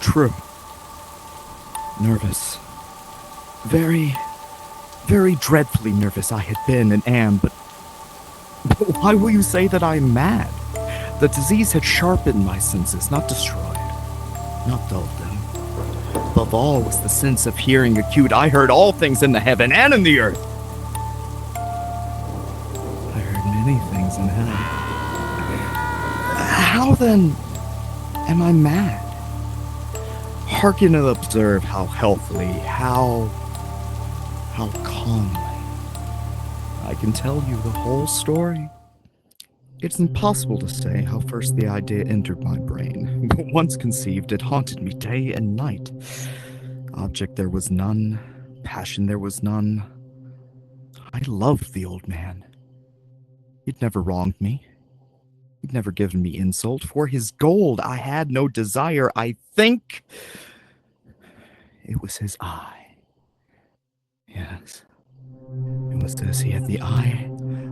True. Nervous. Very, very dreadfully nervous I had been and am, but why will you say that I'm mad? The disease had sharpened my senses, not destroyed, not dulled them. Above all was the sense of hearing acute. I heard all things in the heaven and in the earth. I heard many things in hell. How then am I mad? Hearken and observe how healthily, how calmly I can tell you the whole story. It's impossible to say how first the idea entered my brain, but once conceived, it haunted me day and night. Object there was none, passion there was none. I loved the old man. He'd never wronged me. He'd never given me insult. For his gold I had no desire. I think it was his eye. Yes, it was this. He had the eye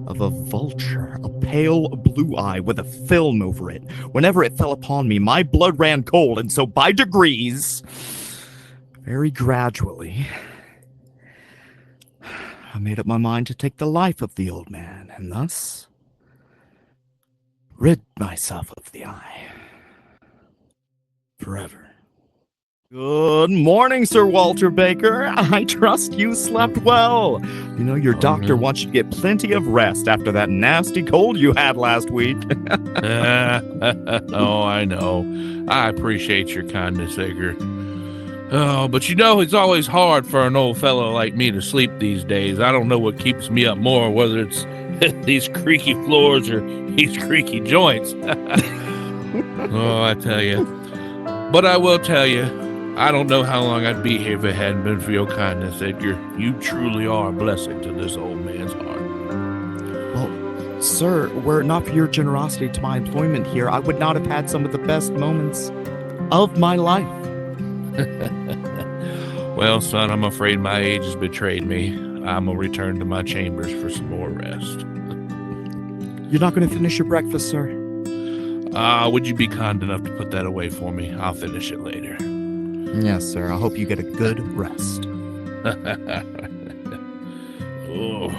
of a vulture, a pale blue eye with a film over it. Whenever it fell upon me, my blood ran cold, and so by degrees, very gradually, I made up my mind to take the life of the old man, and thus rid myself of the eye forever. Good morning, Sir Walter Baker. I trust you slept well. You know, your doctor wants you to get plenty of rest after that nasty cold you had last week. Oh, I know. I appreciate your kindness, Edgar. Oh, but you know, it's always hard for an old fellow like me to sleep these days. I don't know what keeps me up more, whether it's these creaky floors or these creaky joints. Oh, I tell you. But I will tell you, I don't know how long I'd be here if it hadn't been for your kindness, Edgar. You truly are a blessing to this old man's heart. Well, sir, were it not for your generosity to my employment here, I would not have had some of the best moments of my life. Well, son, I'm afraid my age has betrayed me. I'm going to return to my chambers for some more rest. You're not going to finish your breakfast, sir? Would you be kind enough to put that away for me? I'll finish it later. Yes, sir. I hope you get a good rest. Oh.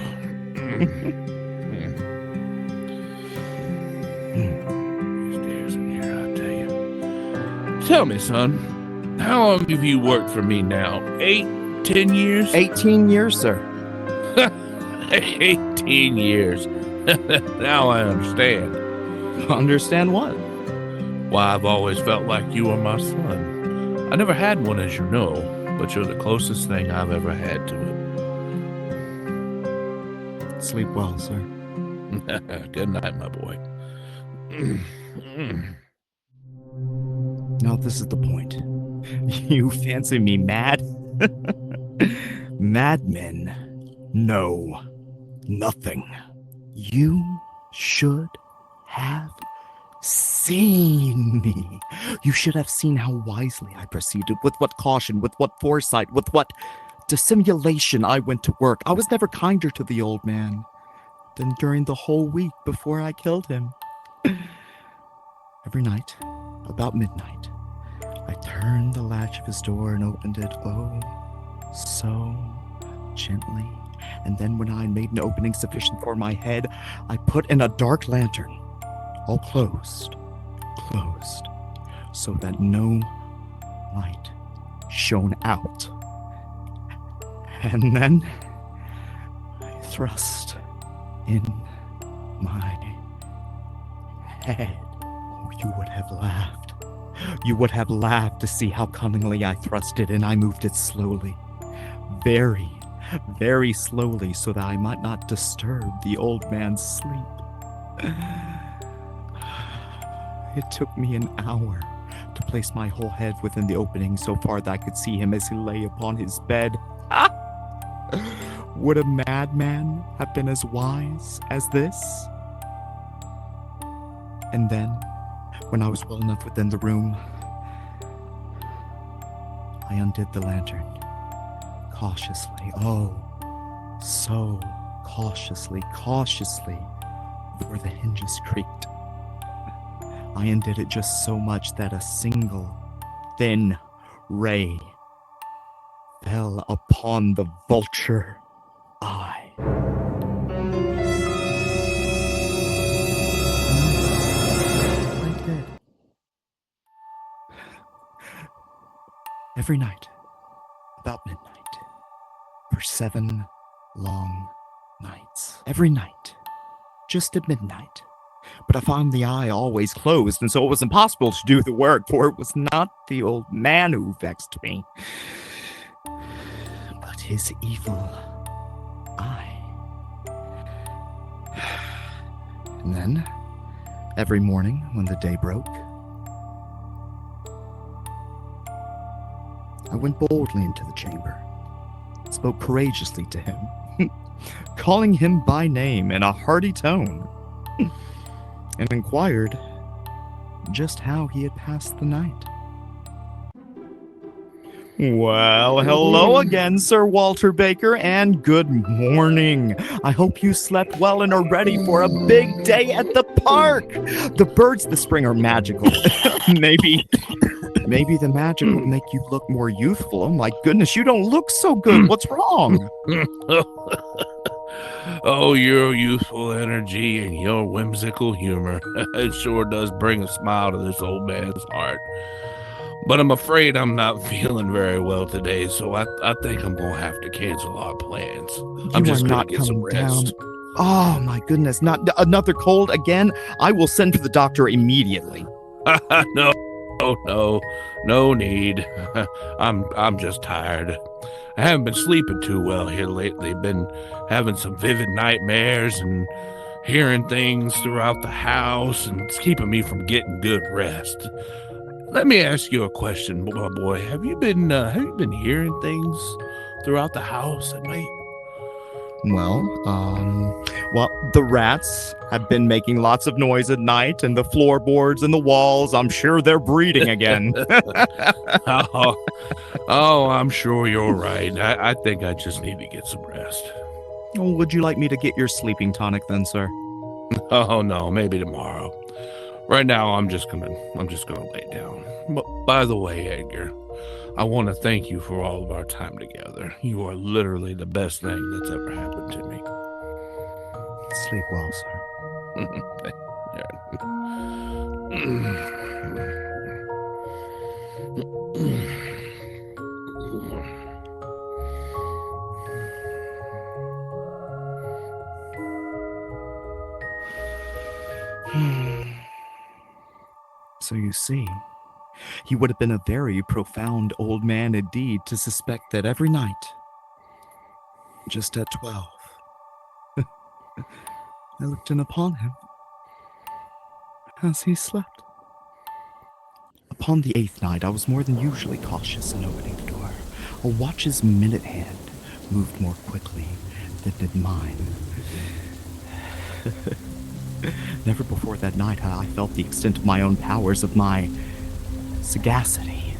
Stairs in here, I'll tell you. Tell me, son, how long have you worked for me now? 8, 10 years? 18 years, sir. 18 years. Now I understand. Understand what? Why, I've always felt like you were my son. I never had one, as you know, but you're the closest thing I've ever had to it. Sleep well, sir. Good night, my boy. Now, this is the point. You fancy me mad? Madmen know nothing. You should have seen me. You should have seen how wisely I proceeded, with what caution, with what foresight, with what dissimulation I went to work. I was never kinder to the old man than during the whole week before I killed him. Every night, about midnight, I turned the latch of his door and opened it, oh, so gently. And then when I had made an opening sufficient for my head, I put in a dark lantern, all closed, so that no light shone out. And then I thrust in my head. Oh, you would have laughed. You would have laughed to see how cunningly I thrust it in. I moved it slowly, very, very slowly, so that I might not disturb the old man's sleep. It took me an hour to place my whole head within the opening so far that I could see him as he lay upon his bed. Would a madman have been as wise as this? And then, when I was well enough within the room, I undid the lantern, cautiously, oh, so cautiously, before the hinges creaked. I undid it just so much that a single thin ray fell upon the vulture eye. I did. Every night, about midnight, for 7 long nights. Every night, just at midnight. But I found the eye always closed, and so it was impossible to do the work, for it was not the old man who vexed me, but his evil eye. And then, every morning when the day broke, I went boldly into the chamber, spoke courageously to him, calling him by name in a hearty tone, and inquired just how he had passed the night. Well, hello again, Sir Walter Baker, and good morning. I hope you slept well and are ready for a big day at the park. The birds this spring are magical. Maybe the magic will make you look more youthful. Oh my goodness, you don't look so good. What's wrong? Oh, your youthful energy and your whimsical humor. It sure does bring a smile to this old man's heart. But I'm afraid I'm not feeling very well today, so I think I'm going to have to cancel our plans. I'm just going to get some rest. Oh my goodness, not another cold again? I will send for the doctor immediately. No need. I'm just tired. I haven't been sleeping too well here lately. Been having some vivid nightmares and hearing things throughout the house, and it's keeping me from getting good rest. Let me ask you a question, my boy. Have you been hearing things throughout the house at night? Well, the rats have been making lots of noise at night, and the floorboards and the walls, I'm sure they're breeding again. Oh, I'm sure you're right. I think I just need to get some rest. Oh, would you like me to get your sleeping tonic then, sir? Oh, no, maybe tomorrow. Right now, I'm just gonna lay down. But by the way, Edgar, I want to thank you for all of our time together. You are literally the best thing that's ever happened to me. Sleep well, sir. So you see, he would have been a very profound old man indeed to suspect that every night, just at 12, I looked in upon him as he slept. Upon the 8th night, I was more than usually cautious in opening the door. A watch's minute hand moved more quickly than did mine. Never before that night had I felt the extent of my own powers, of my sagacity.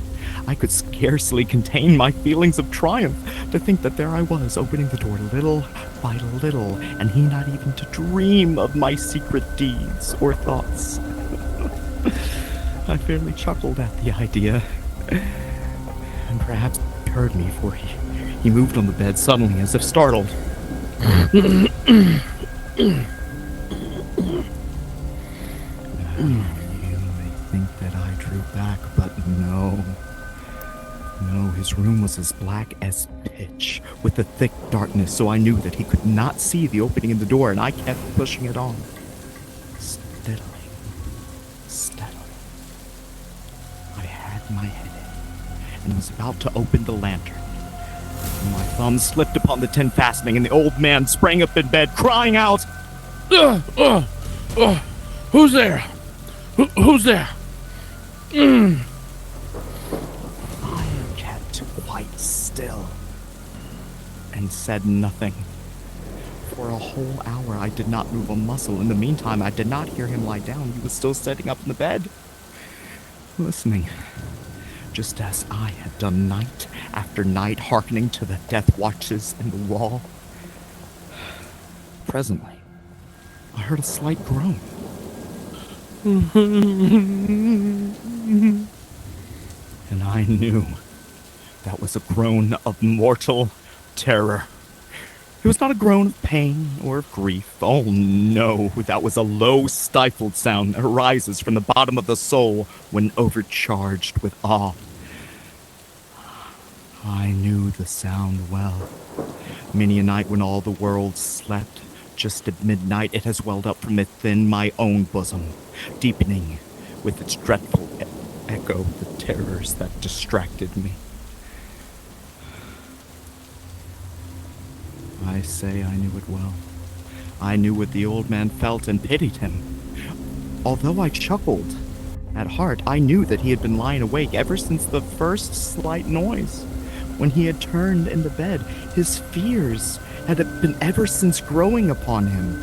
I could scarcely contain my feelings of triumph to think that there I was, opening the door little by little, and he not even to dream of my secret deeds or thoughts. I fairly chuckled at the idea, and perhaps he heard me, for he moved on the bed suddenly as if startled. You may think that I drew back, but no. No, his room was as black as pitch, with a thick darkness, so I knew that he could not see the opening in the door, and I kept pushing it on. Steadily. I had my head in, and was about to open the lantern. My thumb slipped upon the tin fastening, and the old man sprang up in bed, crying out, Who's there? Who's there? I kept quite still and said nothing. For a whole hour I did not move a muscle. In the meantime, I did not hear him lie down. He was still sitting up in the bed, listening, just as I had done night after night, hearkening to the death watches in the wall. Presently, I heard a slight groan. And I knew that was a groan of mortal terror. It was not a groan of pain or of grief. Oh no, that was a low, stifled sound that arises from the bottom of the soul when overcharged with awe. I knew the sound well. Many a night when all the world slept, just at midnight it has welled up from within my own bosom, deepening with its dreadful echo the terrors that distracted me. I say I knew it well. I knew what the old man felt and pitied him. Although I chuckled, at heart I knew that he had been lying awake ever since the first slight noise. When he had turned in the bed, his fears had been ever since growing upon him.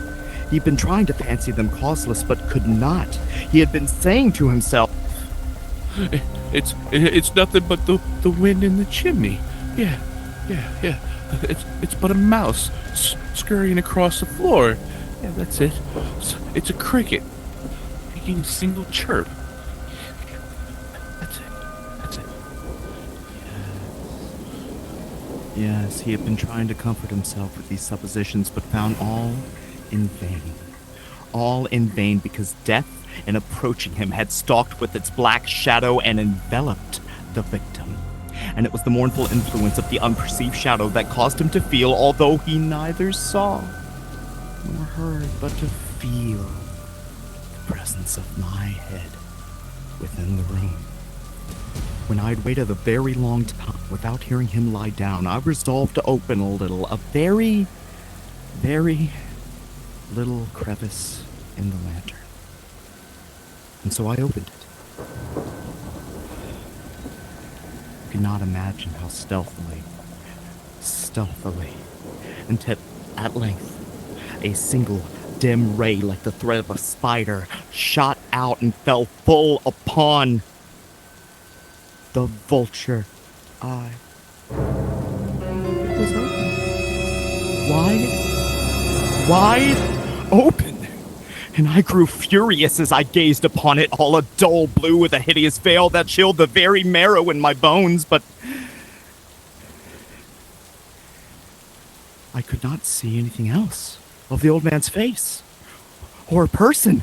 He'd been trying to fancy them causeless, but could not. He had been saying to himself, It's nothing but the wind in the chimney. Yeah. It's but a mouse scurrying across the floor. Yeah, that's it. It's a cricket making a single chirp. That's it. Yes, he had been trying to comfort himself with these suppositions, but found all in vain. All in vain, because death, in approaching him, had stalked with its black shadow and enveloped the victim. And it was the mournful influence of the unperceived shadow that caused him to feel, although he neither saw nor heard, but to feel the presence of my head within the room. When I'd waited a very long time without hearing him lie down, I resolved to open a very, very little crevice in the lantern. And so I opened it. I could not imagine how stealthily, until at length a single dim ray like the thread of a spider shot out and fell full upon the vulture eye. It was open. Wide open. And I grew furious as I gazed upon it, all a dull blue with a hideous veil that chilled the very marrow in my bones, but I could not see anything else of the old man's face or person,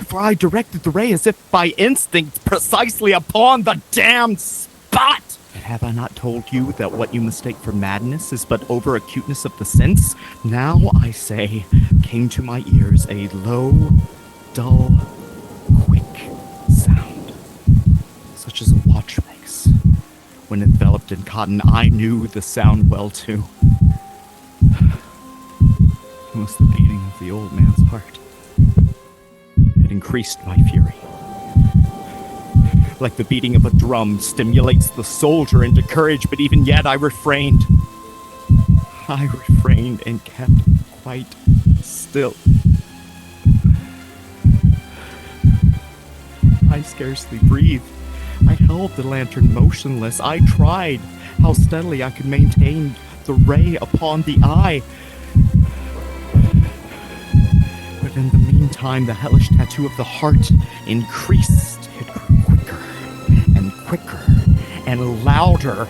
for I directed the ray as if by instinct precisely upon the damned spot. And have I not told you that what you mistake for madness is but over-acuteness of the sense? Now, I say, came to my ears a low, dull, quick sound, such as a watch makes. When enveloped in cotton, I knew the sound well, too. It was the beating of the old man's heart. It increased my fury. Like the beating of a drum stimulates the soldier into courage, but even yet I refrained. I refrained and kept quite still. I scarcely breathed. I held the lantern motionless. I tried how steadily I could maintain the ray upon the eye. But in the meantime, the hellish tattoo of the heart increased. It grew quicker and quicker and louder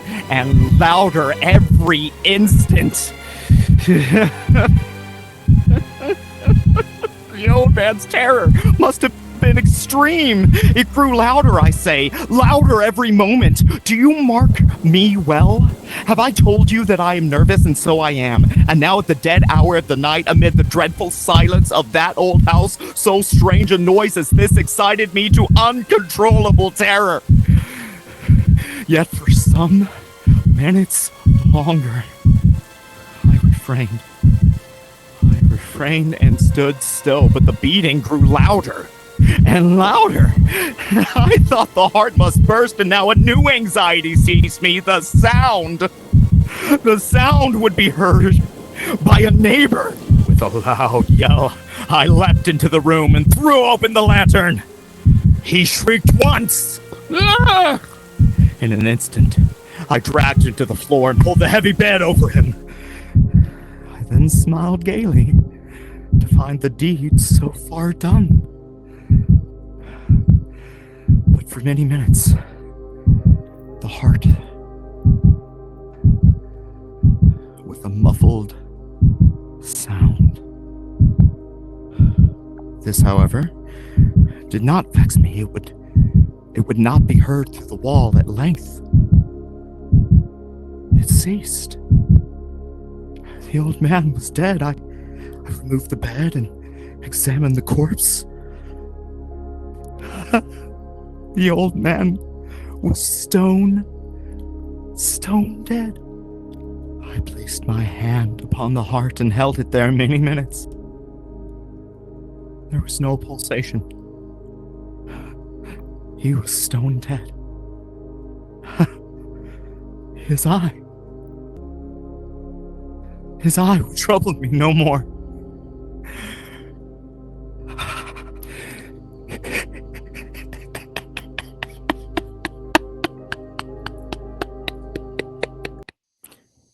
every instant. The old man's terror must have been extreme. It grew louder, I say, louder every moment. Do you mark me well? Have I told you that I am nervous, and so I am? And now at the dead hour of the night, amid the dreadful silence of that old house, so strange a noise as this excited me to uncontrollable terror. Yet for some minutes longer, I refrained and stood still, but the beating grew louder and louder. I thought the heart must burst, and now a new anxiety seized me. The sound would be heard by a neighbor. With a loud yell, I leapt into the room and threw open the lantern. He shrieked once. Ah! In an instant, I dragged him to the floor and pulled the heavy bed over him. I then smiled gaily to find the deed so far done. But for many minutes, the heart with a muffled sound. This, however, did not vex me. It would not be heard through the wall at length. It ceased. The old man was dead. I removed the bed and examined the corpse. The old man was stone dead. I placed my hand upon the heart and held it there many minutes. There was no pulsation. He was stone dead. His eye would trouble me no more.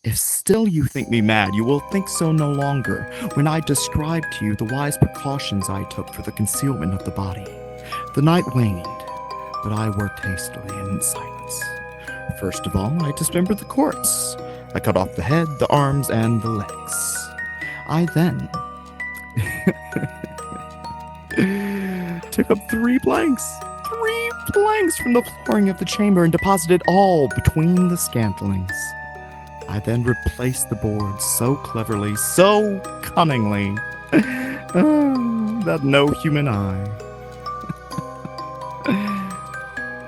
If still you think me mad, you will think so no longer when I describe to you the wise precautions I took for the concealment of the body. The night waned, but I worked hastily and in silence. First of all, I dismembered the corpse. I cut off the head, the arms, and the legs. I then took up three planks from the flooring of the chamber and deposited all between the scantlings. I then replaced the boards so cleverly, so cunningly, that no human eye,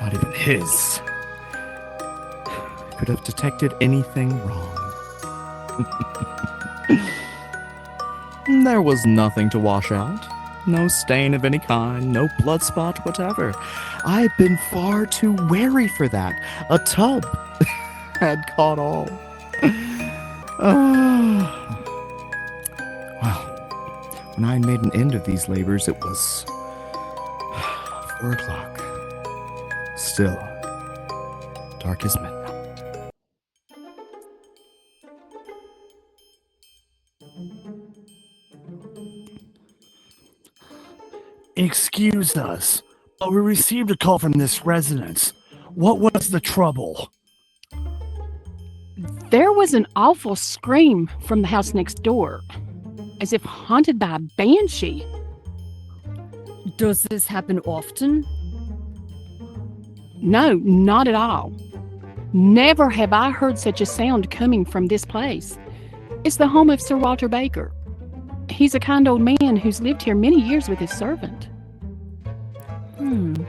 not even his, could have detected anything wrong. There was nothing to wash out, no stain of any kind, no blood spot whatever. I had been far too wary for that. A tub had caught all. Well, when I made an end of these labors, it was 4 o'clock. Still, dark as midnight. Excuse us, but we received a call from this residence. What was the trouble? There was an awful scream from the house next door, as if haunted by a banshee. Does this happen often? No, not at all. Never have I heard such a sound coming from this place. It's the home of Sir Walter Baker. He's a kind old man who's lived here many years with his servant. An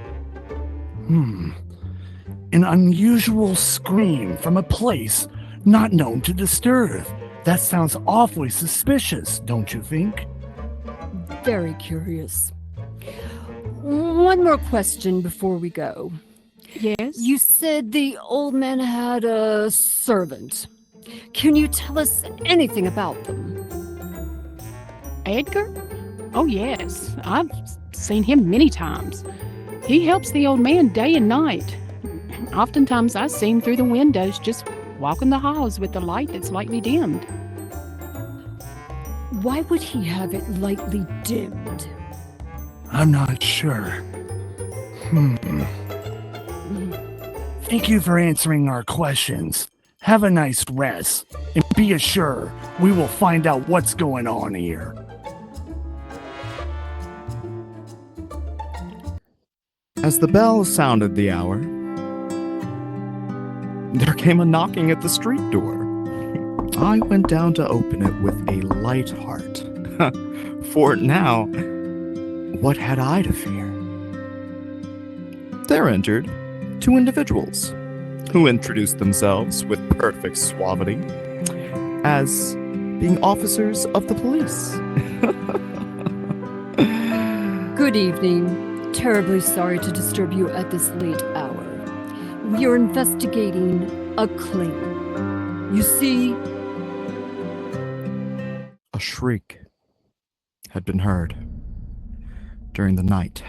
unusual scream from a place not known to disturb. That sounds awfully suspicious, don't you think? Very curious. One more question before we go. Yes? You said the old man had a servant. Can you tell us anything about them? Edgar? Oh, yes. I've seen him many times. He helps the old man day and night. Oftentimes I see him through the windows just walking the halls with the light that's lightly dimmed. Why would he have it lightly dimmed? I'm not sure. Thank you for answering our questions. Have a nice rest, and be assured we will find out what's going on here. As the bell sounded the hour, there came a knocking at the street door. I went down to open it with a light heart. For now, what had I to fear? There entered 2 individuals who introduced themselves with perfect suavity as being officers of the police. Good evening. Terribly sorry to disturb you at this late hour. We are investigating a claim. You see, A shriek had been heard during the night.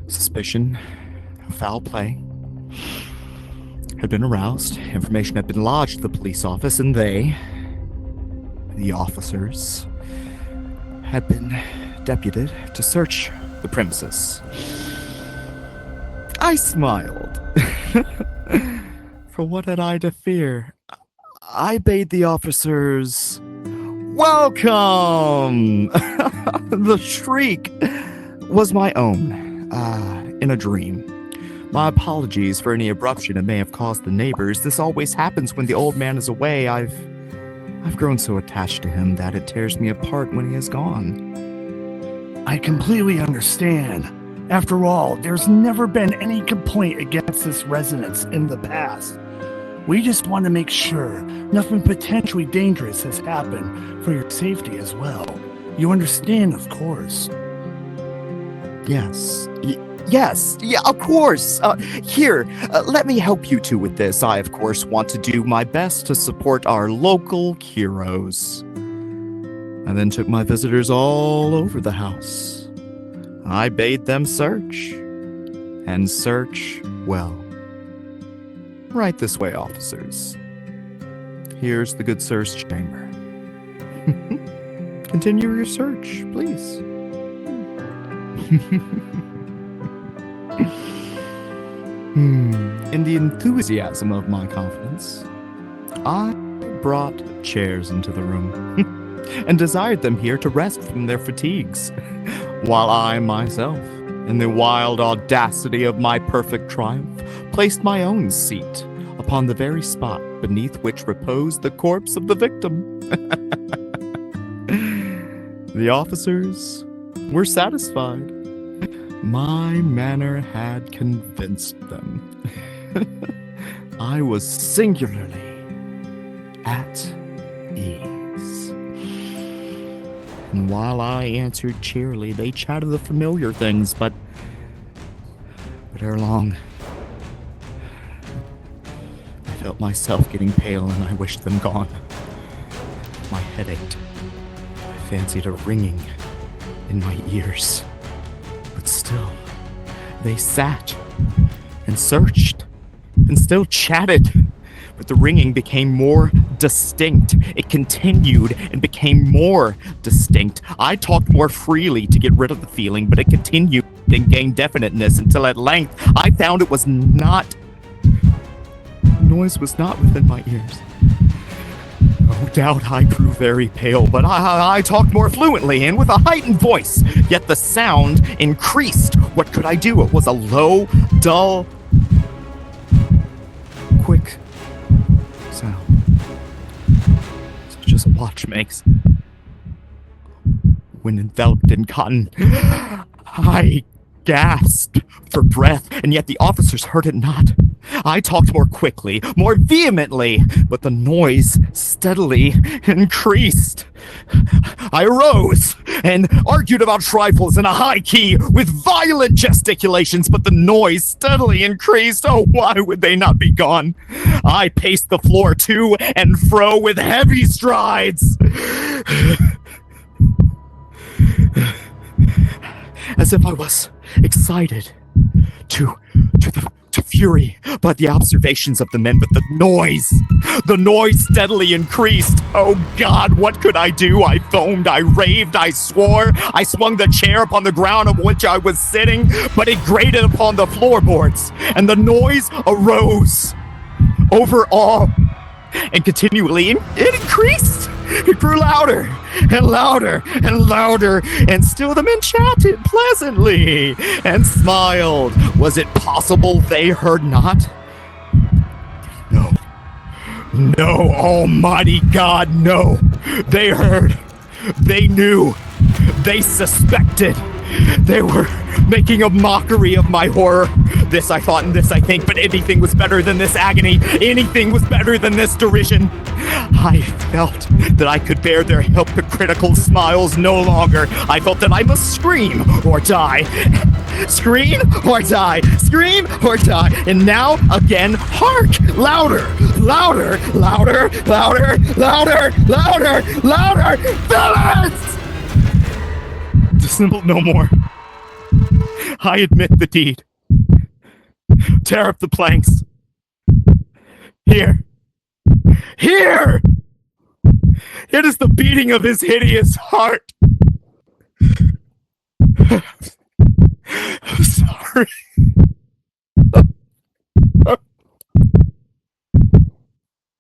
Suspicion of foul play had been aroused. Information had been lodged at the police office, and they, the officers, had been deputed to search the premises. I smiled. For what had I to fear? I bade the officers welcome! The shriek was my own, in a dream. My apologies for any abruption it may have caused the neighbors. This always happens when the old man is away. I've grown so attached to him that it tears me apart when he is gone. I completely understand. After all, there's never been any complaint against this residence in the past. We just want to make sure nothing potentially dangerous has happened for your safety as well. You understand, of course. Yes. Yes, of course. Here, let me help you two with this. I, of course, want to do my best to support our local heroes. I then took my visitors all over the house. I bade them search, and search well. Right this way, officers. Here's the good sir's chamber. Continue your search, please. In the enthusiasm of my confidence, I brought chairs into the room and desired them here to rest from their fatigues, while I myself, in the wild audacity of my perfect triumph, placed my own seat upon the very spot beneath which reposed the corpse of the victim. The officers were satisfied. My manner had convinced them. I was singularly at ease. And while I answered cheerily, they chatted of familiar things, but ere long, I felt myself getting pale and I wished them gone. My head ached. I fancied a ringing in my ears. But still, they sat and searched and still chatted. But the ringing became more distinct. It continued and became more distinct. I talked more freely to get rid of the feeling, but it continued and gained definiteness until at length I found it was not. Noise was not within my ears. No doubt I grew very pale, but I talked more fluently and with a heightened voice, yet the sound increased. What could I do? It was a low, dull, quick sound, such as a watch makes when enveloped in cotton. I gasped for breath, and yet the officers heard it not. I talked more quickly, more vehemently, but the noise steadily increased. I arose and argued about trifles in a high key with violent gesticulations, but the noise steadily increased. Oh, why would they not be gone? I paced the floor to and fro with heavy strides, as if I was excited to fury by the observations of the men, but the noise steadily increased. Oh God, what could I do? I foamed, I raved, I swore, I swung the chair upon the ground on which I was sitting, but it grated upon the floorboards, and the noise arose over all, and continually it increased. It grew louder and louder and louder, and still the men chatted pleasantly and smiled. Was it possible they heard not? No, almighty God, no. They heard. They knew. They suspected. They were making a mockery of my horror. This I thought and this I think, but anything was better than this agony. Anything was better than this derision. I felt that I could bear their hypocritical smiles no longer. I felt that I must scream or die. Scream or die. Scream or die. And now, again, hark! Louder! Louder! Louder! Louder! Louder! Louder! Louder! Villains! Dissemble no more. I admit the deed. Tear up the planks. Here. Here! It is the beating of his hideous heart. I'm sorry.